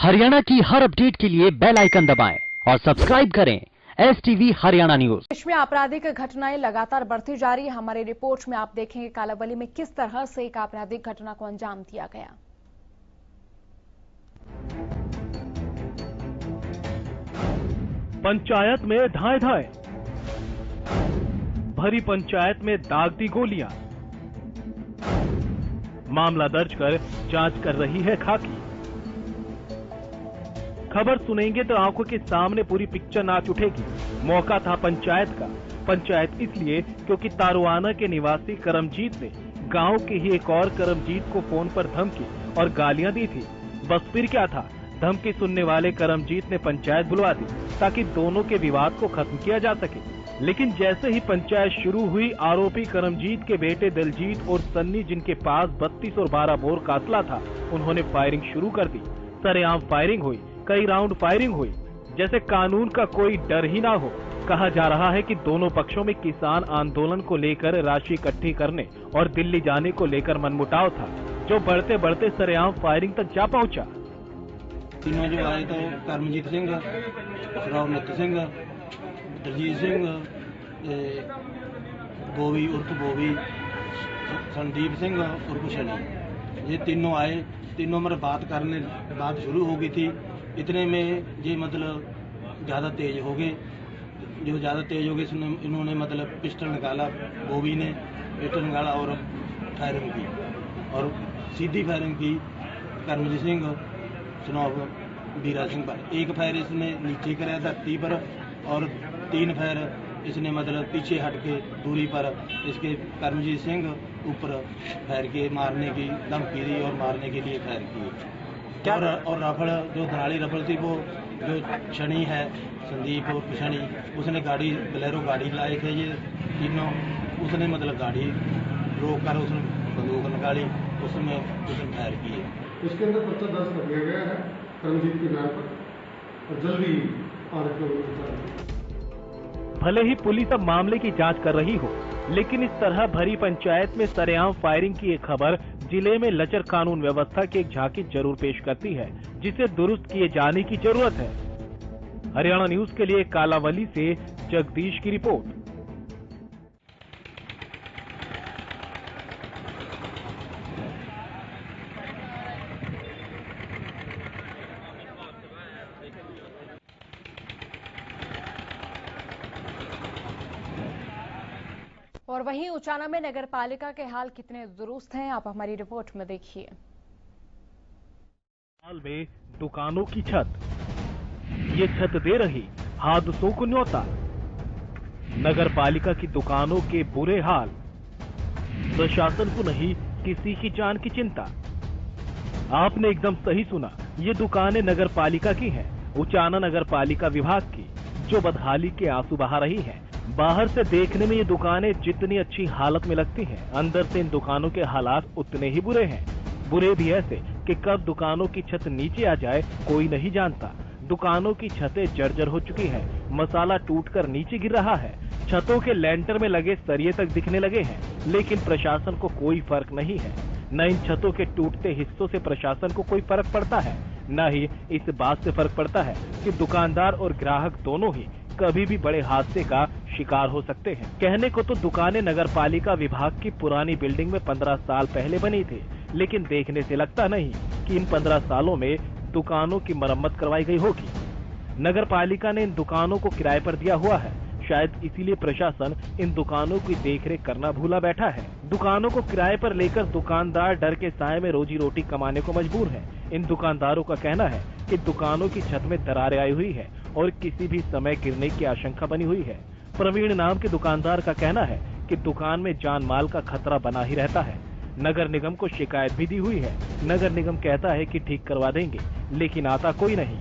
हरियाणा की हर अपडेट के लिए बेल आइकन दबाएं और सब्सक्राइब करें STV हरियाणा न्यूज। देश में आपराधिक घटनाएं लगातार बढ़ती जा रही है। हमारी रिपोर्ट में आप देखेंगे कालावली में किस तरह से एक आपराधिक घटना को अंजाम दिया गया। पंचायत में धाए धाए, भरी पंचायत में दाग दी गोलियां। मामला दर्ज कर जांच कर रही है खाकी। खबर सुनेंगे तो आंखों के सामने पूरी पिक्चर नाच उठेगी। मौका था पंचायत का। पंचायत इसलिए क्योंकि तारुआना के निवासी करमजीत ने गांव के ही एक और करमजीत को फोन पर धमकी और गालियां दी थी। बस फिर क्या था, धमकी सुनने वाले करमजीत ने पंचायत बुलवा दी ताकि दोनों के विवाद को खत्म किया जा सके। लेकिन जैसे ही पंचायत शुरू हुई, आरोपी करमजीत के बेटे दिलजीत और सन्नी, जिनके पास 32 और 12 बोर का असला था, उन्होंने फायरिंग शुरू कर दी। सरेआम फायरिंग हुई, कई राउंड फायरिंग हुई, जैसे कानून का कोई डर ही ना हो। कहा जा रहा है कि दोनों पक्षों में किसान आंदोलन को लेकर राशि इकट्ठी करने और दिल्ली जाने को लेकर मनमुटाव था, जो बढ़ते बढ़ते सरेआम फायरिंग तक जा पहुंचा। तीनों जो आए तो करमजीत सिंह, रावनित सिंह, दलजीत सिंह, बोवी उर्फ बोवी, संदीप सिंह उर्फ शनि, ये तीनों आए। तीनों मेरे बात शुरू हो गई थी। इतने में ये मतलब ज़्यादा तेज हो गए। जो ज़्यादा तेज हो गए इन्होंने मतलब पिस्टल निकाला, बोवी ने पिस्टल निकाला और फायरिंग की, और सीधी फायरिंग की करमजीत सिंह सनौफ बीरा सिंह पर। एक फायर इसने नीचे कराया धरती पर, और 3 फायर इसने मतलब पीछे हट के दूरी पर इसके करमजीत सिंह ऊपर फायर किए, मारने की धमकी दी और मारने के लिए फायर किए। और रफल, जो धनाली रफल थी, वो जो शनि है, संदीप और शनि, उसने गाड़ी बलेरो गाड़ी लाए थे ये तीनों, उसने मतलब गाड़ी रोक कर उसने बंदूक निकाली, उसमें उसने फायर किए। इसके अंदर पर्चा दर्ज कर दिया गया है करमजीत के नाम पर, और जल्दी आरोपी। भले ही पुलिस अब मामले की जांच कर रही हो, लेकिन इस तरह भरी पंचायत में सरेआम फायरिंग की एक खबर जिले में लचर कानून व्यवस्था की एक झांकी जरूर पेश करती है, जिसे दुरुस्त किए जाने की जरूरत है। हरियाणा न्यूज के लिए कालावली से जगदीश की रिपोर्ट। और वहीं उचाना में नगर पालिका के हाल कितने दुरुस्त हैं, आप हमारी रिपोर्ट में देखिए। हाल में दुकानों की छत, ये छत दे रही हादसों को न्योता। नगर पालिका की दुकानों के बुरे हाल, प्रशासन को नहीं किसी की जान की चिंता। आपने एकदम सही सुना, ये दुकानें नगर पालिका की हैं, उचाना नगर पालिका विभाग की, जो बदहाली के आंसू बहा रही हैं। बाहर से देखने में ये दुकानें जितनी अच्छी हालत में लगती हैं, अंदर से इन दुकानों के हालात उतने ही बुरे हैं। बुरे भी ऐसे कि कब दुकानों की छत नीचे आ जाए कोई नहीं जानता। दुकानों की छतें जर्जर हो चुकी हैं, मसाला टूटकर नीचे गिर रहा है, छतों के लेंटर में लगे सरिये तक दिखने लगे हैं, लेकिन प्रशासन को कोई फर्क नहीं है। न इन छतों के टूटते हिस्सों से प्रशासन को कोई फर्क पड़ता है, न ही इस बात से फर्क पड़ता है कि दुकानदार और ग्राहक दोनों ही कभी भी बड़े हादसे का शिकार हो सकते हैं। कहने को तो दुकानें नगर पालिका विभाग की पुरानी बिल्डिंग में 15 साल पहले बनी थी, लेकिन देखने से लगता नहीं कि इन 15 सालों में दुकानों की मरम्मत करवाई गई होगी। नगर पालिका ने इन दुकानों को किराए पर दिया हुआ है, शायद इसीलिए प्रशासन इन दुकानों की देखरेख करना भूला बैठा है। दुकानों को किराए पर लेकर दुकानदार डर के साए में रोजी रोटी कमाने को मजबूर है। इन दुकानदारों का कहना है कि दुकानों की छत में दरारें आई हुई है और किसी भी समय गिरने की आशंका बनी हुई है। प्रवीण नाम के दुकानदार का कहना है कि दुकान में जान माल का खतरा बना ही रहता है। नगर निगम को शिकायत भी दी हुई है। नगर निगम कहता है कि ठीक करवा देंगे, लेकिन आता कोई नहीं।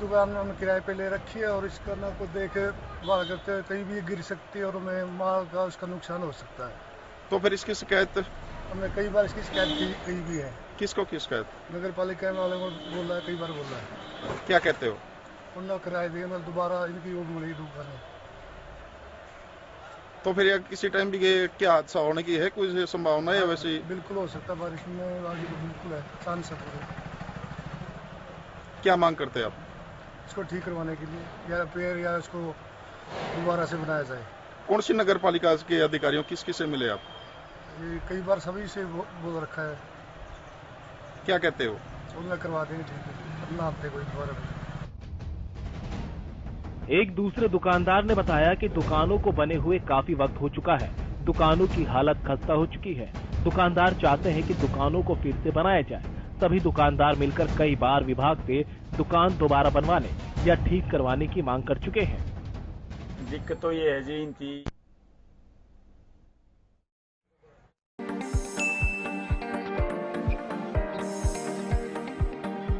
दुकान हमने किराए पे ले रखी है और इसका ना को देख भाल करते हैं, कहीं भी गिर सकती है और हमें माल का उसका नुकसान हो सकता है। तो फिर इसकी शिकायत हमने कई बार इसकी शिकायत की भी है। किसको की शिकायत? नगर पालिका वाले को बोला है, कई बार बोला है। क्या कहते हो? उन्होंने किराए दिए, मैं दोबारा इनकी ओर मिली दुकान है। तो फिर किसी टाइम भी क्या हादसा होने की है कोई संभावना है वैसे? बिल्कुल हो सकता है, बारिश में आगे तो बिल्कुल है, चांस है पूरे। क्या मांग करते हैं आप? इसको ठीक करवाने के लिए या पेड़ या इसको दोबारा से बनाया जाए। कौन सी नगर पालिका के अधिकारियों किस किस से मिले आप? ये कई बार सभी से बोल रखा है, क्या कहते हो? उन्हें करवा देंगे ठीक है, अपना आप कोई दोबारा। एक दूसरे दुकानदार ने बताया कि दुकानों को बने हुए काफी वक्त हो चुका है, दुकानों की हालत खस्ता हो चुकी है। दुकानदार चाहते हैं कि दुकानों को फिर से बनाया जाए। सभी दुकानदार मिलकर कई बार विभाग से दुकान दोबारा बनवाने या ठीक करवाने की मांग कर चुके हैं। दिक्कत तो ये है जी, इनकी